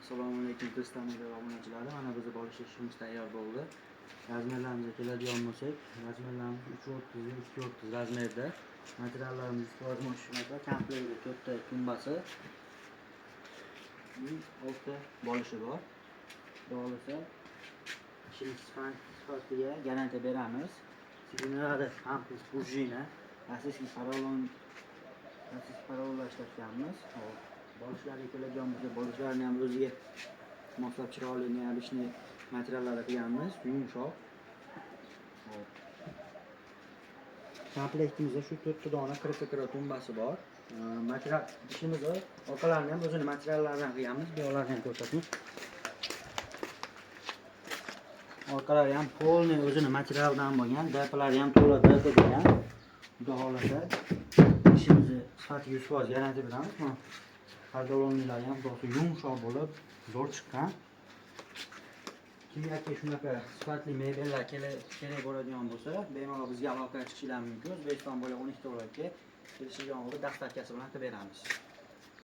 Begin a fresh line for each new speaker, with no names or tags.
Assalomu alaykum do'stlarimiz va obunachilari. Mana biz bolish ishimiz tayyor bo'ldi. Razmerlarimizga keladigan bo'lsak, razmerlarimiz 330 ga 230 razmerda. Materiallarimiz yozma shunaqa komplekti 4 ta tumbasi. 6 bolishi bor. Bo'lsa ishimiz sifatiga garantiya beramiz. Signalari kompleks prujina, asosiy parollar ishlatganmiz. Bolishlarga keladigan bo'lsa, bolishlarni ham o'ziga moslab chiroyli nearishni materiallar qilganmiz, yumshoq. Komplektimizda shu 4 ta dona kirpi tumbasi bor. Material ishimizni orqalarini ham o'zini materiallaridan qilganmiz. Bu yoqlarni ham ko'rsatamiz. Orqalari ham polni o'zini materialdan bo'lgan, dapalari ham to'la dapa bo'lgan. Xudo xolasa ishimizni sifatiga 100% garantiya beramiz. Pardalonlar ham to'g'ri yumshoq bo'lib, zo'r chiqqan. Kimga shunaqa sifatli mebellar kerak bo'ladigan bo'lsa, bemalol bizga aloqa chiqishingiz mumkin. O'zbekiston bo'ylab 12 viloyatga kelishgan bo'lib, daftarchasi bilan qilib beramiz.